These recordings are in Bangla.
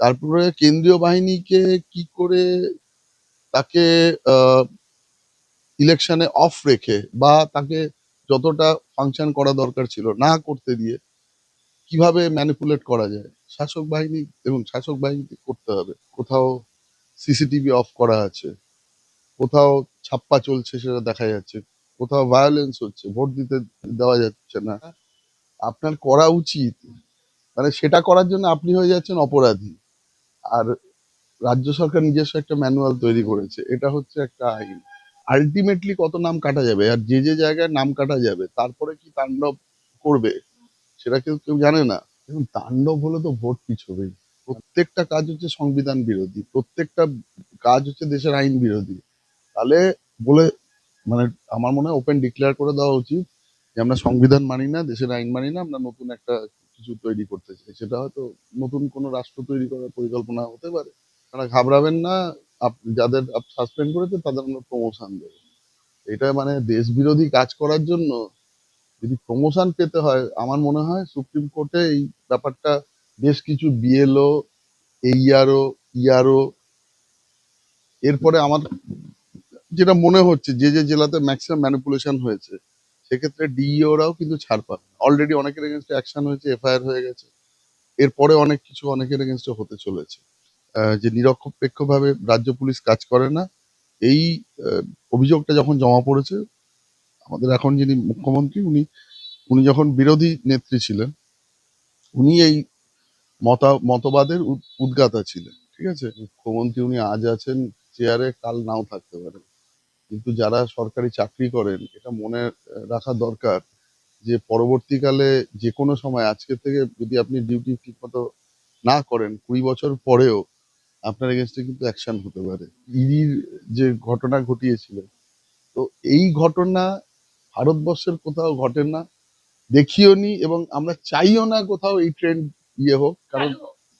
তারপরে কেন্দ্রীয় বাহিনীকে কি করে তাকে ইলেকশনে অফ রেখে বা তাকে যতটা ফাংশন করা দরকার ছিল না করতে দিয়ে কিভাবে ম্যানিপুলেট করা যায়। শাসক বাহিনী এবং শাসক বাহিনীকে করতে হবে। কোথাও সিসিটিভি অফ করা আছে, কোথাও ছাপ্পা চলছে সেটা দেখা যাচ্ছে, কোথাও ভায়োলেন্স হচ্ছে, ভোট দিতে দেওয়া যাচ্ছে না। আপনার করা উচিত, মানে সেটা করার জন্য আপনি হয়ে যাচ্ছেন অপরাধী। আর রাজ্য সরকার নিজস্ব একটা ম্যানুয়াল তৈরি করেছে, এটা হচ্ছে একটা আইন। আলটিমেটলি কত নাম কাটা যাবে, আর যে যে জায়গায় নাম কাটা যাবে তারপরে কি তাণ্ডব করবে সেটা কেউ কেউ জানে না। এবং তাণ্ডব হলে তো ভোট পিছবেই। প্রত্যেকটা কাজ হচ্ছে সংবিধান বিরোধী, প্রত্যেকটা কাজ হচ্ছে দেশের আইন বিরোধী। তাহলে বলে, মানে আমার মনে হয় ওপেন ডিক্লেয়ার করে দেওয়া উচিত যে আমরা সংবিধান মানি না, দেশের আইন মানি না, আমরা নতুন একটা কিছু তৈরি করতে চাই। সেটা হয়তো নতুন কোনো রাষ্ট্র তৈরি করার পরিকল্পনা হতে পারে। তারা ঘাবড়াবেন না, যাদের সাসপেন্ড করেছে তাদের আমরা প্রমোশন দেবো। এটা মানে দেশ বিরোধী কাজ করার জন্য যদি প্রমোশন পেতে হয়, আমার মনে হয় সুপ্রিম কোর্টে এই ব্যাপারটা বেশ কিছু বিএলও, এইআরও, ইআরও, এরপরে আমার যেটা মনে হচ্ছে যে যে জেলাতে ম্যাক্সিমাম ম্যানিপুলেশন হয়েছে সেক্ষেত্রে ডিইওরাও কিন্তু ছাড় পাবে। অলরেডি অনেকের এগেনস্টে অ্যাকশন হয়েছে, এফআইআর হয়ে গেছে। এরপরে অনেক কিছু অনেকের এগেনস্টে হতে চলেছে। যে নিরপেক্ষভাবে রাজ্য পুলিশ কাজ করে না, এই আহ, অভিযোগটা যখন জমা পড়েছে, আমাদের এখন যিনি মুখ্যমন্ত্রী উনি উনি যখন বিরোধী নেত্রী ছিলেন, উনি এই মতবাদের উদ্গাতা ছিলেন। ঠিক আছে, মুখ্যমন্ত্রী উনি আজ আছেন চেয়ারে, কাল নাও থাকতে পারেন। কিন্তু যারা সরকারি চাকরি করেন এটা মনে রাখা দরকার যে পরবর্তীকালে যে কোনো সময়, আজকে থেকে যদি আপনি ডিউটি ঠিক মতো না করেন, 20 বছর পরেও আপনার এগেনস্টে কিন্তু অ্যাকশন হতে পারে। ইডির যে ঘটনা ঘটিয়েছিল, তো এই ঘটনা ভারতবর্ষের কোথাও ঘটে না, দেখিও নি, এবং আমরা চাইও না কোথাও এই ট্রেন্ড ইয়ে হোক। কারণ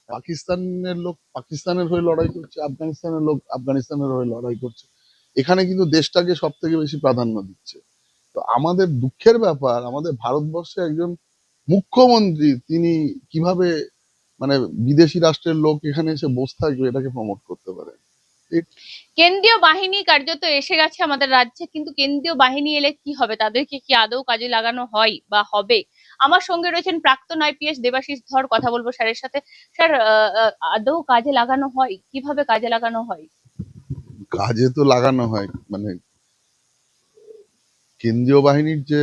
পাকিস্তানের লোক পাকিস্তানের হয়ে লড়াই করছে, আফগানিস্তানের লোক আফগানিস্তানের হয়ে লড়াই করছে। এখানে কিন্তু দেশটাকে সব থেকে বেশি প্রাধান্য দিচ্ছে। তো আমাদের দুঃখের ব্যাপার, আমাদের ভারতবর্ষে একজন মুখ্যমন্ত্রী তিনি কিভাবে, মানে বিদেশি রাষ্ট্রের লোক এখানে এসে বসে থাকবে এটাকে প্রমোট করতে পারে। কেন্দ্রীয় বাহিনী কার্যত এসে গেছে আমাদের রাজ্যে, কিন্তু কেন্দ্রীয় বাহিনী এলে কি হবে, তাদেরকে কি আদৌ কাজে লাগানো হয় বা হবে? আমার সঙ্গে রয়েছেন প্রাক্তন আইপিএস দেবাশিস ধর, কথা বলবো স্যারের সাথে। স্যার, আদৌ কাজে লাগানো হয়? কিভাবে কাজে লাগানো হয়? কাজে তো লাগানো হয়, মানে কেন্দ্রীয় বাহিনীর যে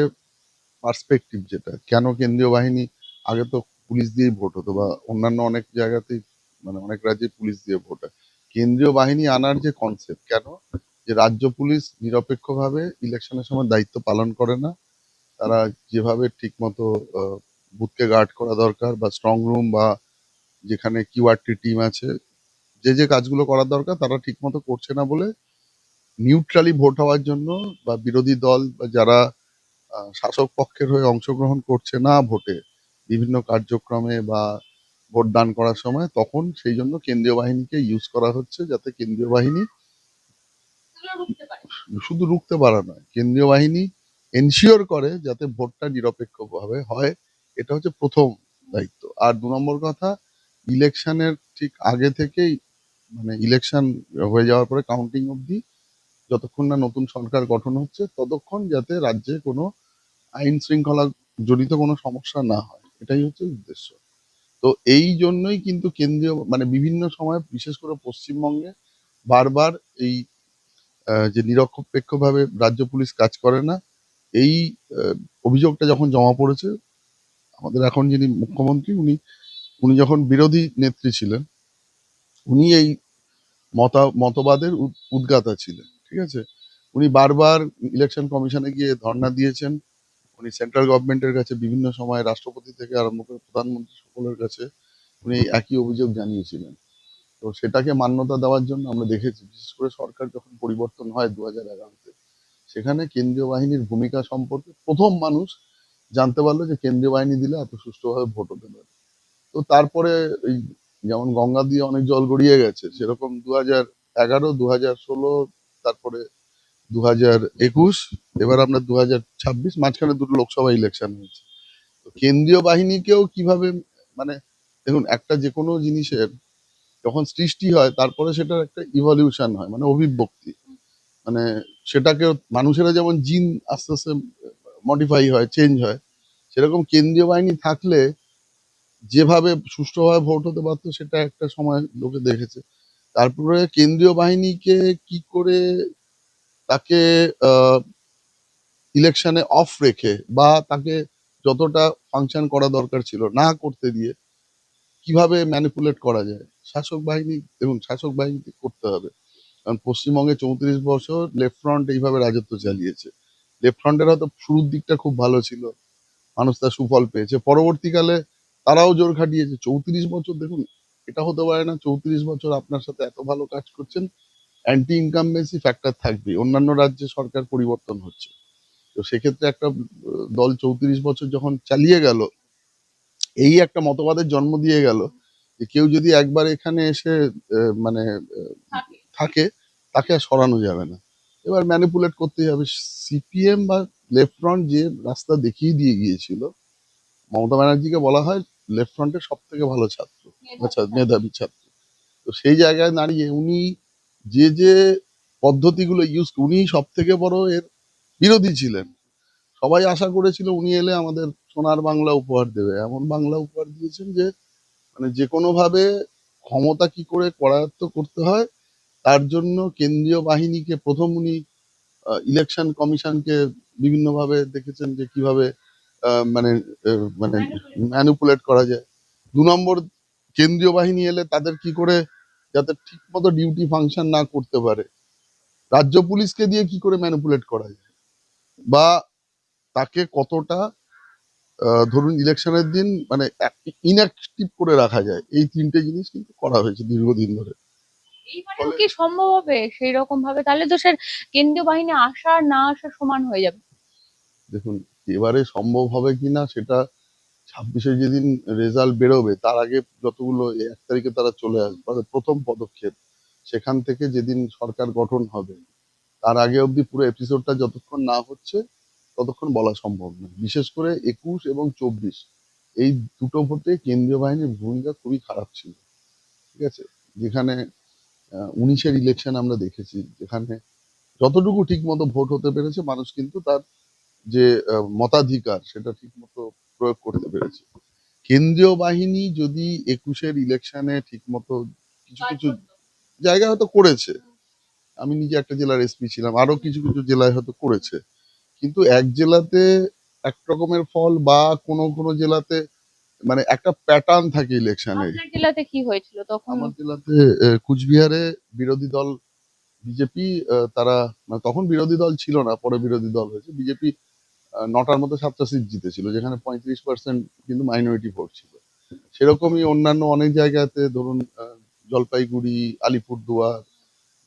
পার্সপেক্টিভ, যেটা কেন কেন্দ্রীয় বাহিনী, আগে তো পুলিশ দিয়েই ভোট হতো, বা অন্যান্য অনেক জায়গাতেই, মানে অনেক রাজ্যে পুলিশ দিয়ে ভোট হয়। কেন্দ্রীয় বাহিনী আনার যে কনসেপ্ট, কেন যে রাজ্য পুলিশ নিরপেক্ষভাবে ইলেকশনের সময় দায়িত্ব পালন করে না। তারা যেভাবে ঠিক মতো বুথকে গার্ড করা দরকার, বা স্ট্রং রুম, বা যেখানে কিউআরটি টিম আছে, যে যে কাজগুলো করার দরকার তারা ঠিক মতো করছে না বলে নিউট্রালি ভোট হওয়ার জন্য, বা বিরোধী দল বা যারা শাসক পক্ষের হয়ে অংশগ্রহণ করছে না ভোটে, বিভিন্ন কার্যক্রমে বা ভোট দান করার সময়, তখন সেই জন্য কেন্দ্রীয় বাহিনীকে ইউজ করা হচ্ছে, যাতে কেন্দ্রীয় বাহিনী শুধু রুখতে পারা নয়, কেন্দ্রীয় বাহিনী এনশিওর করে যাতে ভোটটা নিরপেক্ষভাবে হয়। এটা হচ্ছে প্রথম দায়িত্ব। আর 2 নম্বর কথা, ইলেকশনের ঠিক আগে থেকেই, মানে ইলেকশন হয়ে যাওয়ার পরে কাউন্টিং অবধি, যতক্ষণ না নতুন সরকার গঠন হচ্ছে ততক্ষণ যাতে রাজ্যে কোনো আইন শৃঙ্খলা জড়িত কোনো সমস্যা না হয়, এটাই হচ্ছে উদ্দেশ্য। তো এই জন্যই কিন্তু কেন্দ্রীয়, মানে বিভিন্ন সময় বিশেষ করে পশ্চিমবঙ্গে বারবার এই যে নিরপেক্ষভাবে রাজ্য পুলিশ কাজ করে না, এই অভিযোগটা যখন জমা পড়েছে, আমাদের এখন যিনি মুখ্যমন্ত্রী উনি উনি যখন বিরোধী নেত্রী ছিলেন, উনি এই মতবাদের উদ্গাতা ছিলেন। ঠিক আছে, উনি বারবার ইলেকশন কমিশনে গিয়ে ধর্ণা দিয়েছেন। উনি সেন্ট্রাল গভর্নমেন্টের কাছে বিভিন্ন সময়, রাষ্ট্রপতি থেকে আরম্ভ করে প্রধানমন্ত্রী সকলের কাছে উনি এই একই অভিযোগ জানিয়েছিলেন। তো সেটাকে মান্যতা দেওয়ার জন্য আমরা দেখেছি, বিশেষ করে সরকার যখন পরিবর্তন হয় 2011-তে, সেখানে কেন্দ্রীয় বাহিনীর ভূমিকা সম্পর্কে প্রথম মানুষ জানতে পারলো যে কেন্দ্রীয় বাহিনী দিলে এত সুষ্ঠুভাবে ভোট হতে পারে। তো তারপরে এই, যেমন গঙ্গা দিয়ে অনেক জল গড়িয়ে গেছে, সেরকম 2011, 2016, তারপরে 2021, এবার আমরা 2026, মাঝখানে দুটো লোকসভা ইলেকশন হয়েছে। তো কেন্দ্রীয় বাহিনীকেও কিভাবে, মানে দেখুন, একটা যে কোনো জিনিসের যখন সৃষ্টি হয় তারপরে সেটার একটা ইভলিউশন হয়, মানে অভিব্যক্তি, মানে সেটাকে মানুষেরা যেমন জিন আস্তে আস্তে মডিফাই হয়, চেঞ্জ হয়, সেরকম কেন্দ্রীয় বাহিনী থাকলে যেভাবে সুষ্ঠুভাবে ভোট হতে পারতো সেটা একটা সময় লোকে দেখেছে। তারপরে কেন্দ্রীয় বাহিনীকে কি করে তাকে ইলেকশনে অফ রেখে বা তাকে যতটা ফাংশন করা দরকার ছিল না করতে দিয়ে কিভাবে ম্যানিপুলেট করা যায় শাসক বাহিনী, এবং শাসক বাহিনীকে করতে হবে। কারণ পশ্চিমবঙ্গে 34 বছর লেফট ফ্রন্ট এইভাবে রাজত্ব চালিয়েছে। লেফট ফ্রন্টের হয়তো শুরুর দিকটা খুব ভালো ছিল, মানুষ তার সুফল পেয়েছে, পরবর্তীকালে তারাও জোর খাটিয়েছে। 34 বছর দেখুন, এটা হতে পারে না 34 বছর আপনার সাথে এত ভালো কাজ করছেন, অ্যান্টি ইনকামবেন্সি ফ্যাক্টর থাকবে, অন্যান্য রাজ্যে সরকার পরিবর্তন হচ্ছে। তো সেক্ষেত্রে একটা দল 34 বছর যখন চালিয়ে গেল, এই একটা মতবাদের জন্ম দিয়ে গেল যে কেউ যদি একবার এখানে এসে মানে থাকে, তাকে আর সরানো যাবে না। এবার ম্যানিপুলেট করতেই হবে। সিপিএম বা লেফট ফ্রন্ট যে রাস্তা দেখিয়ে দিয়ে গিয়েছিল, মমতা ব্যানার্জিকে বলা হয় লেফট ফ্রন্টের সব থেকে ভালো ছাত্র, আচ্ছা মেধাবী ছাত্র। তো সেই জায়গায় দাঁড়িয়ে উনি যে যে পদ্ধতিগুলো উনি সব থেকে বড় এর বিরোধী ছিলেন। সবাই আশা করেছিল উনি এলে আমাদের সোনার বাংলা উপহার দেবে, এমন বাংলা উপহার দিয়েছেন যে মানে যে কোনো ভাবে ক্ষমতা কি করে করায়ত্ত করতে হয় তার জন্য কেন্দ্রীয় বাহিনীকে প্রথম উনি ইলেকশন কমিশনকে বিভিন্নভাবে দেখেছেন যে কিভাবে মানে মানে ম্যানিপুলেট করা যায়। 2 নম্বর, কেন্দ্রীয় বাহিনী এলে তাদের কি করে যাতে ঠিক মতো ডিউটি ফাংশন না করতে পারে, রাজ্য পুলিশকে দিয়ে কি করে ম্যানিপুলেট করা যায়, বা তাকে কতটা ধরুন ইলেকশনের দিন মানে ইনঅ্যাক্টিভ করে রাখা যায়, এই 3টে জিনিস কিন্তু করা হয়েছে দীর্ঘদিন ধরে। এইবারেও ফলে কি সম্ভব হবে সেই রকম ভাবে? তাহলে তো স্যার কেন্দ্রীয় বাহিনী আসা আর না আসা সমান হয়ে যাবে। দেখুন, এবারে সম্ভব হবে কিনা সেটা 26-এ যেদিন রেজাল্ট বেরোবে তার আগে যতগুলো 1 তারিখে তারা চলে আসবে, তাদের প্রথম পদক্ষেপ সেখান থেকে যেদিন সরকার গঠন হবে তার আগে অবধি পুরো এপিসোডটা যতক্ষণ না হচ্ছে ততক্ষণ বলা সম্ভব নয়। বিশেষ করে 21 এবং 24 এই দুটো ভোটে কেন্দ্রীয় বাহিনীর ভূমিকা খুবই খারাপ ছিল। ঠিক আছে, যেখানে 19-এর ইলেকশন আমরা দেখেছি, যেখানে যতটুকু ঠিক মতো ভোট হতে পেরেছে মানুষ কিন্তু তার যে মতাধিকার সেটা ঠিক মতো প্রয়োগ করতে পেরেছে। কেন্দ্রীয় বাহিনী যদি 21-এর ইলেকশনে ঠিক মতো কিছু কিছু জায়গায় হয়তো করেছে, আমি নিজে একটা জেলার এসপি ছিলাম, আরো কিছু কিছু জেলায় হয়তো করেছে, কিন্তু এক জেলাতে এক রকমের ফল বা কোনো কোনো জেলাতে মানে একটা প্যাটার্ন থাকে ইলেকশনে। আপনার জেলাতে কি হয়েছিল তখন? আমার জেলাতে কুচবিহারে বিরোধী দল বিজেপি, তারা মানে তখন বিরোধী দল ছিল না, পরে বিরোধী দল হয়েছে বিজেপি, 9টার মধ্যে 7টা সিট জিতেছিল, যেখানে 35% কিন্তু মাইনরিটি ভোট ছিল। সেরকমই অন্যান্য অনেক জায়গাতে ধরুন জলপাইগুড়ি, আলিপুরদুয়ার,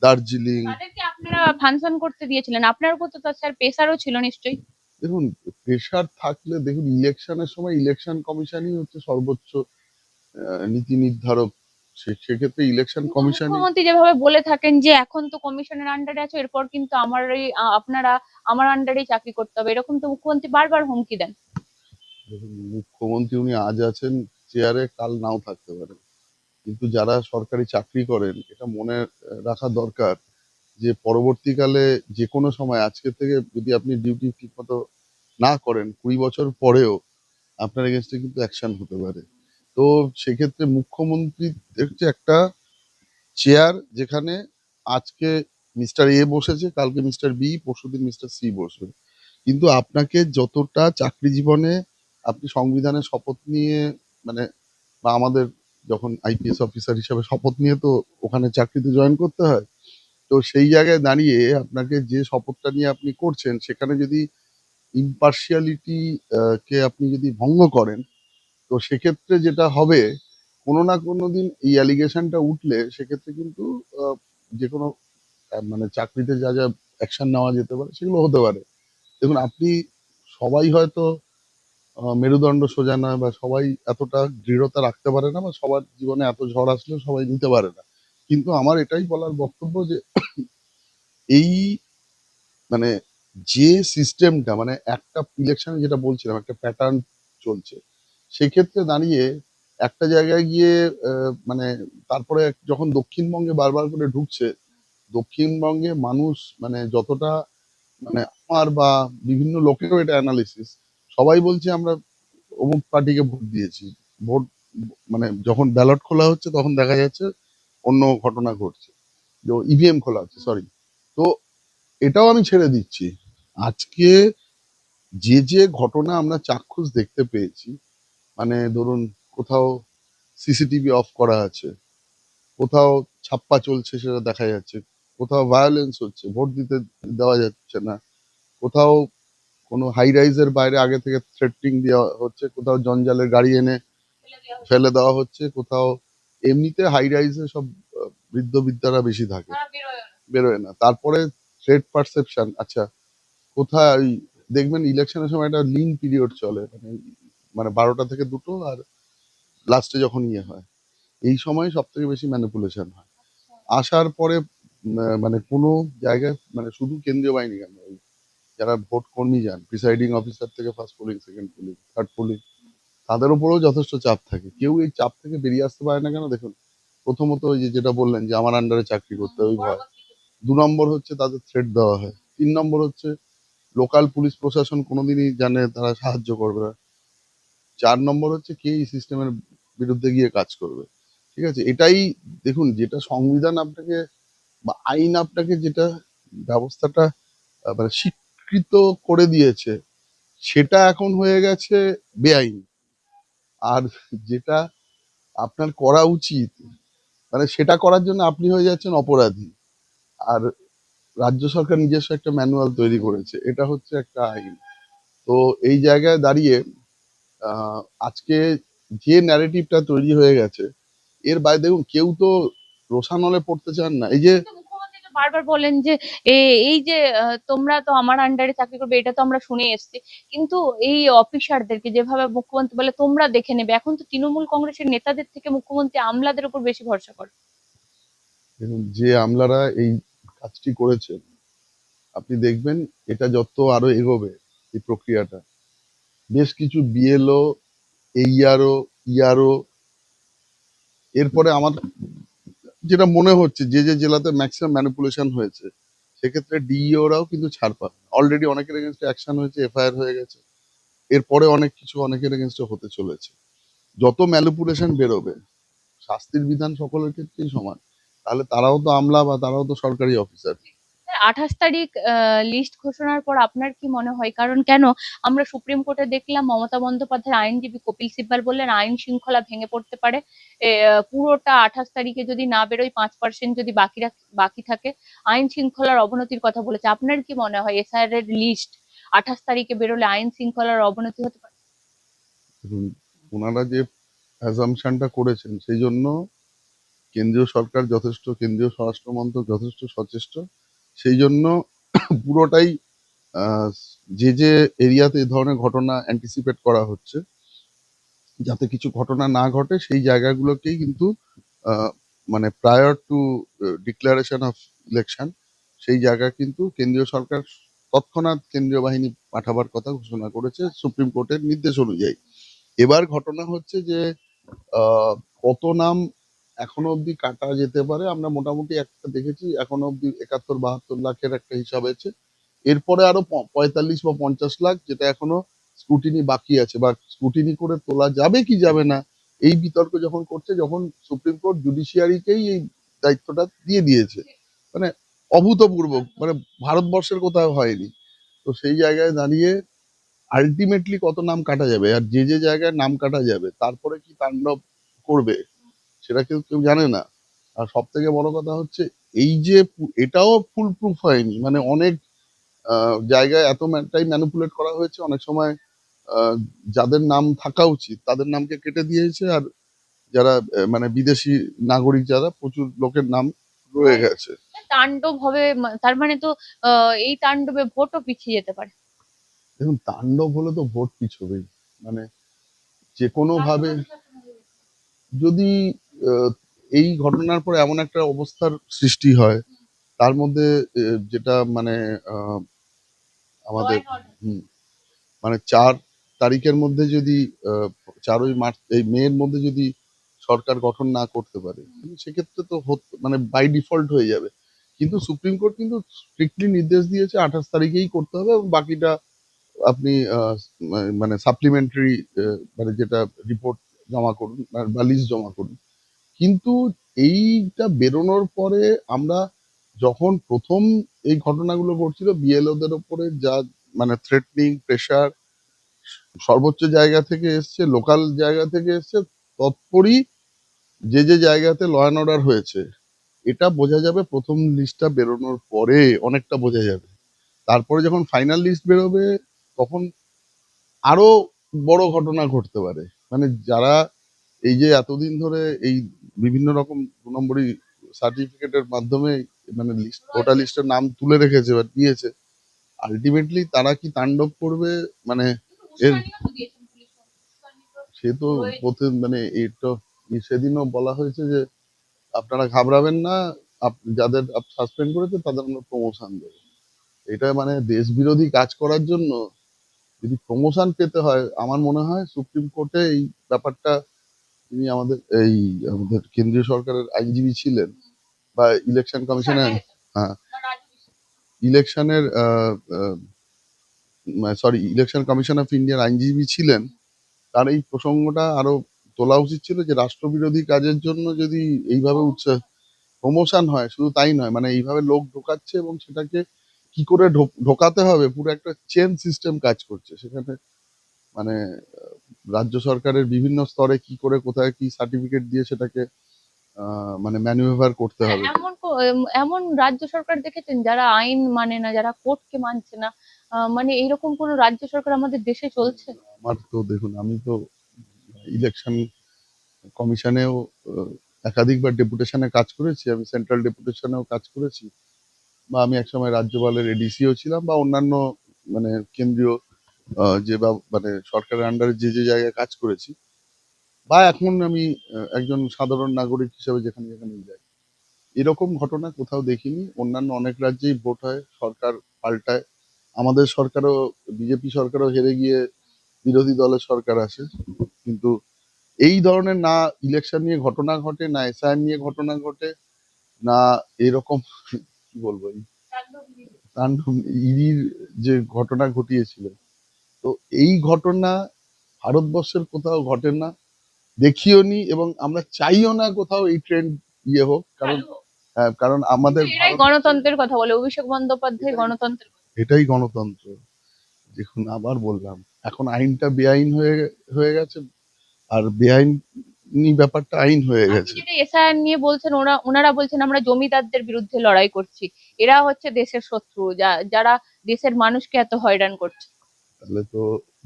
দার্জিলিং। তাদেরকে আপনারা ফাংশন করতে দিয়েছিলেন? আপনার উপর তো তার স্যার প্রেসারও ছিল নিশ্চয়ই। দেখুন, প্রেশার থাকলে দেখুন ইলেকশনের সময় ইলেকশন কমিশনই হচ্ছে সর্বোচ্চ নীতি নির্ধারক। সেক্ষেত্রে ইলেকশন কিন্তু কমিশনই। মুখ্যমন্ত্রী যেভাবে বলে থাকেন যে এখন তো কমিশনের আন্ডারে আছো, এরপর কিন্তু আপনারা আমার আন্ডারেই চাকরি করতে হবে, এরকম তো মুখ্যমন্ত্রী বারবার হুমকি দেন। দেখুন, মুখ্যমন্ত্রী উনি আজ আছেন চেয়ারে, কাল নাও থাকতে পারেন, কিন্তু যারা সরকারি চাকরি করেন এটা মনে রাখা দরকার যে পরবর্তীকালে যে কোনো সময় আজকে থেকে যদি আপনি ডিউটি ঠিকমতো না করেন 20 বছর পরেও আপনার এগেনস্টে কিন্তু অ্যাকশন হতে পারে। তো সেক্ষেত্রে মুখ্যমন্ত্রীর হচ্ছে একটা চেয়ার, যেখানে আজকে মিস্টার এ বসেছে, কালকে মিস্টার বি, পরশুদিন মিস্টার সি বসবে, কিন্তু আপনাকে যতটা চাকরি জীবনে আপনি সংবিধানের শপথ নিয়ে মানে বা আমাদের যখন আইপিএস অফিসার হিসাবে শপথ নিয়ে তো ওখানে চাকরিতে জয়েন করতে হয়, তো সেই জায়গায় দাঁড়িয়ে আপনাকে যে শপথটা নিয়ে আপনি করছেন সেখানে যদি ইম্পার্শিয়ালিটি কে আপনি যদি ভঙ্গ করেন, তো সেক্ষেত্রে যেটা হবে কোনো না কোনো দিন এই অ্যালিগেশনটা উঠলে সেক্ষেত্রে কিন্তু যে কোনো মানে চাকরিতে যা যা অ্যাকশন নেওয়া যেতে পারে সেগুলো হতে পারে। দেখুন, আপনি সবাই হয়তো মেরুদণ্ড সোজা নয় বা সবাই এতটা দৃঢ়তা রাখতে পারে না বা সবার জীবনে এত ঝড় আসলেও সবাই নিতে পারে না, কিন্তু আমার এটাই বলার বক্তব্য যে এই মানে যে সিস্টেমটা মানে একটা ইলেকশনে যেটা বলছিলাম একটা প্যাটার্ন চলছে, সেক্ষেত্রে দাঁড়িয়ে একটা জায়গায় গিয়ে মানে তারপরে যখন দক্ষিণবঙ্গে বারবার করে ঢুকছে, দক্ষিণবঙ্গে মানুষ মানে যতটা মানে আমার বা বিভিন্ন লোকেরও এটা অ্যানালিসিস, সবাই বলছে আমরা অমুক পার্টিকে ভোট দিয়েছি। ভোট মানে যখন ব্যালট খোলা হচ্ছে তখন দেখা যাচ্ছে অন্য ঘটনা ঘটছে, যে ইভিএম খোলা হচ্ছে, সরি। তো এটাও আমি ছেড়ে দিচ্ছি। আজকে যে ঘটনা আমরা চাক্ষুষ দেখতে পেয়েছি, মানে ধরুন কোথাও সিসিটিভি অফ করা আছে, কোথাও ছাপ্পা চলছে সেটা দেখা যাচ্ছে, কোথাও ভায়োলেন্স হচ্ছে, ভোট দিতে দেওয়া যাচ্ছে না, কোথাও কোনো হাই রাইজের বাইরে আগে থেকে থ্রেটিং দেওয়া হচ্ছে, কোথাও জঞ্জালের গাড়ি এনে ফেলে দেওয়া হচ্ছে, কোথাও এমনিতে হাই রাইজে সব বৃদ্ধ বৃদ্ধারা বেশি থাকে, বেরোয় না। তারপরে থ্রেট পারসেপশন, আচ্ছা কোথায় দেখবেন ইলেকশনের সময় একটা লিন পিরিয়ড চলে, মানে 12টা থেকে 2টো, আর লাস্টে যখন ইয়ে হয়, এই সময় সব থেকে বেশি ম্যানিপুলেশন হয়। আসার পরে মানে কোনো জায়গায় মানে শুধু কেন্দ্রীয় বাহিনী কেন, ওই যারা ভোট কর্মী যান, প্রিসাইডিং অফিসার থেকে first polling, second polling, third polling, তাদের উপরেও যথেষ্ট চাপ থাকে। কেউ এই চাপ থেকে বেরিয়ে আসতে পারে না কেন? দেখুন, প্রথমত ওই যে যেটা বললেন যে আমার আন্ডারে চাকরি করতে হবে, ওই ভয়। 2 নম্বর হচ্ছে তাদের থ্রেট দেওয়া হয়। 3 নম্বর হচ্ছে লোকাল পুলিশ প্রশাসন কোনোদিনই জানে তারা সাহায্য করবে না। 4 নম্বর হচ্ছে কে এই সিস্টেমের বিরুদ্ধে গিয়ে কাজ করবে। ঠিক আছে, এটাই দেখুন, যেটা সংবিধান আপনাকে বা আইন আপনাকে যেটা ব্যবস্থাটা মানে স্বীকৃত করে দিয়েছে, সেটা এখন হয়ে গেছে বেআইনি। আর যেটা আপনার করা উচিত, মানে সেটা করার জন্য আপনি হয়ে যাচ্ছেন অপরাধী। আর রাজ্য সরকার নিজস্ব একটা ম্যানুয়াল তৈরি করেছে, এটা হচ্ছে একটা আইন। তো এই জায়গায় দাঁড়িয়ে আজকে যে ন্যারেটিভটা তৈরি হয়ে গেছে, এর বাইরে দেখুন কেউ তো রোষানলে পড়তে চান না। এই যে কিন্তু মুখ্যমন্ত্রী তো বারবার বলেন যে এই যে তোমরা তো আমার আন্ডারে চাকরি করবে, এটা তো আমরা শুনে এসেছি, কিন্তু এই অফিসারদেরকে যেভাবে মুখ্যমন্ত্রী বলে তোমরা দেখে নেবে, এখন তো তৃণমূল কংগ্রেসের নেতাদের থেকে মুখ্যমন্ত্রী আমলাদের উপর বেশি ভরসা করে। দেখুন, যে আমলারা এই কাজটি করেছে, আপনি দেখবেন এটা যত আরো এগোবে এই প্রক্রিয়াটা, বেশ কিছু বিএলও, এইআরও, ইআরও, এরপরে আমার যেটা মনে হচ্ছে যে জেলাতে ম্যাক্সিমাম ম্যানিপুলেশন হয়েছে, সেক্ষেত্রে ডিইওরাও কিন্তু ছাড় পাবে। অলরেডি অনেকের এগেনস্টে অ্যাকশন হয়েছে, এফআইআর হয়ে গেছে। এরপরে অনেক কিছু অনেকের এগেনস্টে হতে চলেছে। যত ম্যানিপুলেশন বেরোবে, শাস্তির বিধান সকলের ক্ষেত্রেই সমান। তাহলে তারাও তো আমলা বা তারাও তো সরকারি অফিসার। 28 তারিখ লিস্ট ঘোষণার পর আপনার কি মনে হয়? কারণ কেন, আমরা সুপ্রিম কোর্টে দেখলাম মমতা বন্দ্যোপাধ্যায়ের আইনজীবী কপিল সিব্বাল বললেন আইন শৃঙ্খলা ভেঙে পড়তে পারে। পুরোটা 28 তারিখে যদি না বেরোয়, 5% যদি বাকি থাকে, আইন শৃঙ্খলার অবনতির কথা বলেছে। আপনার কি মনে হয় এসআইআর এর লিস্ট 28 তারিখে বেরোলে আইন শৃঙ্খলার অবনতি হতে পারে? দেখুন, ওনারা যে অ্যাজাম্পশনটা করেছেন, সেই জন্য কেন্দ্রীয় সরকার যথেষ্ট, কেন্দ্রীয় স্বরাষ্ট্র মন্ত্রক যথেষ্ট সচেষ্ট। সেই জন্য পুরোটাই আহ, যে এরিয়াতে এই ধরনের ঘটনা অ্যান্টিসিপেট করা হচ্ছে, যাতে কিছু ঘটনা না ঘটে, সেই জায়গাগুলোকেই কিন্তু আহ, মানে prior to declaration of election, সেই জায়গা কিন্তু কেন্দ্রীয় সরকার তৎক্ষণাৎ কেন্দ্রীয় বাহিনী পাঠাবার কথা ঘোষণা করেছে সুপ্রিম কোর্টের নির্দেশ অনুযায়ী। এবার ঘটনা হচ্ছে যে আহ, কত নাম এখনো অবধি কাটা যেতে পারে। আমরা মোটামুটি একটা দেখেছি, এখনো অবধি 71-72 লাখের একটা হিসাব আছে। এরপরে আরো 45 বা 50 লাখ যেটা এখনো স্ক্রুটিনি বাকি আছে, বা স্ক্রুটিনি করে তোলা যাবে কি যাবে না, এই বিতর্ক যখন করছে, যখন সুপ্রিম কোর্ট জুডিশিয়ারিকেই এই দায়িত্বটা দিয়ে দিয়েছে, মানে অভূতপূর্ব, মানে ভারতবর্ষের কোথাও হয়নি। তো সেই জায়গায় দাঁড়িয়ে আলটিমেটলি কত নাম কাটা যাবে, আর যে জায়গায় নাম কাটা যাবে তারপরে কি তাণ্ডব করবে, সেটা কেউ কেউ জানে না। আর সব থেকে বড় কথা হচ্ছে, এই যে এটাও ফুল প্রুফ হয়নি, মানে অনেক জায়গায় এতটাই ম্যানিপুলেট করা হয়েছে, অনেক সময় আহ, যাদের নাম থাকা উচিত তাদের নামকে কেটে দিয়েছে, আর যারা মানে বিদেশি নাগরিক, যারা প্রচুর লোকের নাম রয়ে গেছে। তাণ্ডব হবে, তার মানে তো এই তাণ্ডবে ভোটও পিছিয়ে যেতে পারে। দেখুন, তাণ্ডব হলে তো ভোট পিছবেই, মানে যে কোনো ভাবে। যদি আহ, এই ঘটনার পরে এমন একটা অবস্থার সৃষ্টি হয়, তার মধ্যে যেটা মানে আমাদের হুম, মানে 4 তারিখের মধ্যে যদি 4ই মার্চ এই মের মধ্যে যদি সরকার গঠন না করতে পারে, সেক্ষেত্রে তো মানে বাই ডিফল্ট হয়ে যাবে। কিন্তু সুপ্রিম কোর্ট কিন্তু স্ট্রিক্টলি নির্দেশ দিয়েছে 28 তারিখেই করতে হবে, এবং বাকিটা আপনি মানে সাপ্লিমেন্টারি মানে যেটা রিপোর্ট জমা করুন বা লিস্ট জমা করুন। কিন্তু এইটা বেরোনোর পরে আমরা যখন প্রথম এই ঘটনাগুলো ঘটছিল, বিএলওদের ওপরে যা মানে থ্রেটনিং প্রেশার সর্বোচ্চ জায়গা থেকে এসছে, লোকাল জায়গা থেকে এসছে, তৎপরই যে যে জায়গাতে ল অ্যান্ড অর্ডার হয়েছে, এটা বোঝা যাবে প্রথম লিস্টটা বেরোনোর পরে, অনেকটা বোঝা যাবে। তারপরে যখন ফাইনাল লিস্ট বেরোবে, তখন আরো বড় ঘটনা ঘটতে পারে। মানে যারা এই যে এতদিন ধরে এই বিভিন্ন রকম 2 নম্বরই সার্টিফিকেটের মাধ্যমে মানে লিস্ট ভোটার লিস্টের নাম তুলে রেখেছে বা দিয়েছে, আলটিমেটলি তারা কি তাণ্ডব করবে, মানে এর সে তো মানে এটা সেদিনও বলা হয়েছে যে আপনারা ঘাবড়াবেন না, যাদের সাসপেন্ড করেছে তাদের আমরা প্রমোশন দেবো। এটা মানে দেশ বিরোধী কাজ করার জন্য যদি প্রমোশন পেতে হয়, আমার মনে হয় সুপ্রিম কোর্টে এই ব্যাপারটা, তিনি আমাদের কেন্দ্রীয় সরকারের আইনজীবী ছিলেন, বা ইলেকশন কমিশনের, হ্যাঁ, ইলেকশনের সরি ইলেকশন কমিশন অফ ইন্ডিয়ার আইনজীবী ছিলেন, তার এই প্রসঙ্গটা আরো তোলা উচিত ছিল যে রাষ্ট্রবিরোধী কাজের জন্য যদি এইভাবে প্রমোশন হয়, শুধু তাই নয়, মানে এইভাবে লোক ঢোকাচ্ছে এবং সেটাকে কি করে ঢোকাতে হবে, পুরো একটা চেন সিস্টেম কাজ করছে সেখানে। মানে রাজ্য সরকারের বিভিন্ন স্তরে কি করে কোথায় কি সার্টিফিকেট দিয়ে সেটাকে মানে ম্যানুভার করতে হবে। এমন রাজ্য সরকার দেখেছেন যারা আইন মানে না, যারা কোর্টকে মানছে না? মানে এইরকম কোন রাজ্য সরকার আমাদের দেশে চলছে? আমার তো দেখুন, আমি তো ইলেকশন কমিশনেও একাধিকবার ডেপুটেশনে কাজ করেছি, আমি সেন্ট্রাল ডেপুটেশনেও কাজ করেছি, বা আমি একসময় রাজ্যপালের এডিসিও ছিলাম, বা অন্যান্য মানে কেন্দ্রীয় মানে সরকারের আন্ডারে যে যে জায়গায় কাজ করেছি, বা এখন আমি একজন সাধারণ নাগরিক হিসেবে যেখানে যেখানে যাই, এরকম ঘটনা কোথাও দেখিনি। অন্যান্য অনেক রাজ্যেই ভোট হয়, সরকার পাল্টায়, আমাদের সরকারও, বিজেপি সরকারও হেরে গিয়ে বিরোধী দলের সরকার আসে, কিন্তু এই ধরনের না ইলেকশন নিয়ে ঘটনা ঘটে, না এসআইআর নিয়ে ঘটনা ঘটে, না এরকম কি বলবো, এই তাণ্ডব ইডির যে ঘটনা ঘটিয়েছিল, তো এই ঘটনা ভারতবর্ষের কোথাও ঘটে না, দেখিও নি, এবং আমরা চাইও না কোথাও এই ট্রেন্ড ইয়ে হোক, কারণ কারণ আমাদের এরাই গণতন্ত্রের কথা বলে, অভিষেক বন্দ্যোপাধ্যায় গণতন্ত্রের এটাই গণতন্ত্র। দেখুন, আবার বললাম, এখন আইনটা বেআইন হয়ে গেছে, আর বেআইনি ব্যাপারটা আইন হয়ে আপনি গেছে। যেটা এসআইআর নিয়ে বলছেন, ওনারা বলছেন আমরা জমিদারদের বিরুদ্ধে লড়াই করছি, এরা হচ্ছে দেশের শত্রু, যারা দেশের মানুষকে এত হয়রান করছে। তাহলে তো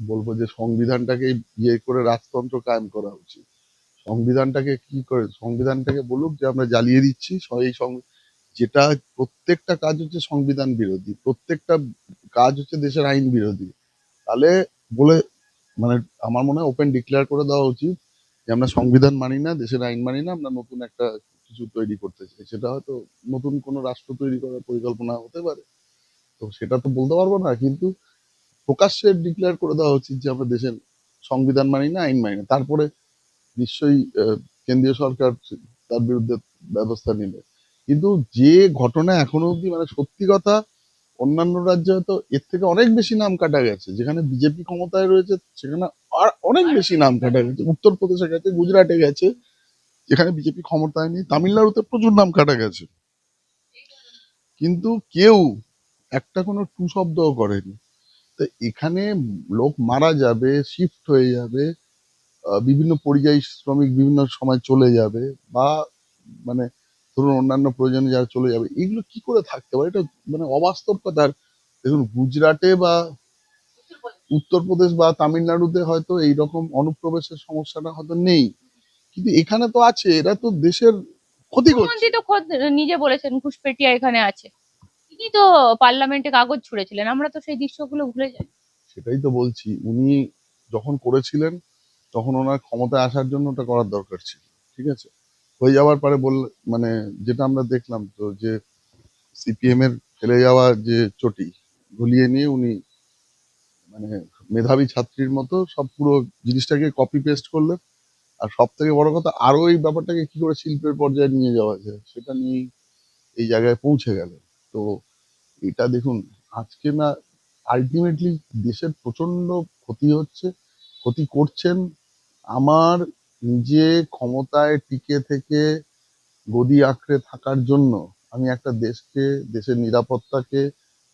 বলবো যে সংবিধানটাকে ইয়ে করে রাজতন্ত্র কায়েম করা উচিত। সংবিধানটাকে কি করে, সংবিধানটাকে বলুক যে আমরা জ্বালিয়ে দিচ্ছি, যেটা প্রত্যেকটা কাজ হচ্ছে সংবিধান বিরোধী, প্রত্যেকটা কাজ হচ্ছে দেশের আইন বিরোধী, তাহলে বলে মানে আমার মনে হয় ওপেন ডিক্লেয়ার করে দেওয়া উচিত যে আমরা সংবিধান মানি না, দেশের আইন মানি না, আমরা নতুন একটা কিছু তৈরি করতে চাই। সেটা হয়তো নতুন কোনো রাষ্ট্র তৈরি করার পরিকল্পনা হতে পারে, তো সেটা তো বলতে পারবো না, কিন্তু প্রকাশ্যে ডিক্লেয়ার করে দেওয়া উচিত যে আমরা দেশের সংবিধান মানি না, আইন মানি না। তারপরে নিশ্চয়ই কেন্দ্রীয় সরকার তার বিরুদ্ধে ব্যবস্থা নিবে। কিন্তু যে ঘটনা এখনো অবধি, মানে সত্যি কথা, অন্যান্য রাজ্যে হয়তো এর থেকে অনেক বেশি নাম কাটা গেছে, যেখানে বিজেপি ক্ষমতায় রয়েছে সেখানে আর অনেক বেশি নাম কাটা গেছে, উত্তরপ্রদেশে গেছে, গুজরাটে গেছে, যেখানে বিজেপি ক্ষমতায় নেই, তামিলনাড়ুতে প্রচুর নাম কাটা গেছে, কিন্তু কেউ একটা কোনো টু শব্দও করেনি। তো এখানে লোক মারা যাবে, শিফট হয়ে যাবে, বিভিন্ন পরিযায়ী শ্রমিক বিভিন্ন সময় চলে যাবে, বা মানে ধরুন অন্যান্য প্রয়োজনে যারা চলে যাবে, এগুলো কি করে থাকতে পারে, এটা মানে অবাস্তব কথা। আর দেখুন, গুজরাটে বা উত্তরপ্রদেশ বা তামিলনাড়ুতে হয়তো এইরকম অনুপ্রবেশের সমস্যাটা হয়তো নেই, কিন্তু এখানে তো আছে, এরা তো দেশের ক্ষতি করছে। মুখ্যমন্ত্রী তো খোদ নিজে বলেছেন ঘুষপেটিয়া এখানে আছে, তিনি তো পার্লামেন্টে কাগজ ছুঁড়েছিলেন, আমরা তো সেই দৃশ্যগুলো ভুলে যাই। সেটাই তো বলছি, উনি যখন করেছিলেন তখন ওনার ক্ষমতায় আসার জন্য ওটা করার দরকার ছিল, ঠিক আছে। হয়ে যাওয়ার পরে মানে যেটা আমরা দেখলাম, তো যে সিপিএম এর ফেলে যাওয়া যে চটি গলিয়ে নিয়ে উনি মানে মেধাবী ছাত্রীর মতো সব পুরো জিনিসটাকে কপি পেস্ট করলেন। আর সব থেকে বড় কথা, আরো এই ব্যাপারটাকে কি করে শিল্পের পর্যায়ে নিয়ে যাওয়া যায় সেটা নিয়েই এই জায়গায় পৌঁছে গেলেন। তো এটা দেখুন, আজকে না, আলটিমেটলি দেশের প্রচন্ড ক্ষতি হচ্ছে, ক্ষতি করছেন। আমার নিজে ক্ষমতায় টিকে থেকে গদি আঁকড়ে থাকার জন্য আমি একটা দেশকে, দেশের নিরাপত্তাকে,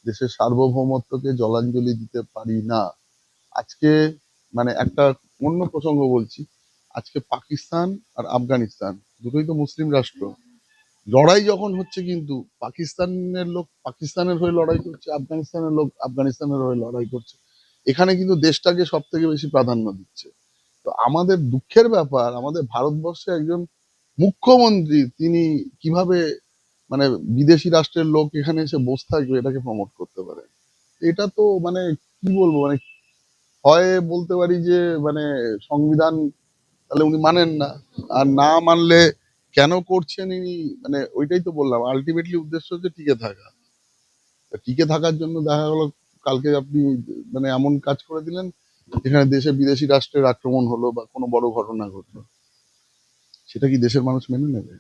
দেশের সার্বভৌমত্বকে জলাঞ্জলি দিতে পারি না। আজকে মানে একটা অন্য প্রসঙ্গ বলছি, আজকে পাকিস্তান আর আফগানিস্তান দুটোই তো মুসলিম রাষ্ট্র। লড়াই যখন হচ্ছে, কিন্তু পাকিস্তানের লোক পাকিস্তানের হয়ে লড়াই করছে, আফগানিস্তানের লোক আফগানিস্তানের হয়ে লড়াই করছে। এখানে কিন্তু দেশটাকে সব থেকে বেশি প্রাধান্য দিচ্ছে। তো আমাদের দুঃখের ব্যাপার, আমাদের ভারতবর্ষে একজন মুখ্যমন্ত্রী, তিনি কিভাবে মানে বিদেশি রাষ্ট্রের লোক এখানে এসে বসে থাকবে এটাকে প্রমোট করতে পারে। এটা তো মানে কি বলবো, মানে হয় বলতে পারি যে মানে সংবিধান তাহলে উনি মানেন না, আর না মানলে কেন করছেন ইনি, মানে ওইটাই তো বললাম, আলটিমেটলি উদ্দেশ্য হচ্ছে টিকে থাকা। তা টিকে থাকার জন্য দেখা গেল কালকে আপনি মানে এমন কাজ করে দিলেন যেখানে দেশে বিদেশি রাষ্ট্রের আক্রমণ হলো বা কোনো বড় ঘটনা ঘটলো, সেটা কি দেশের মানুষ মেনে নেবে?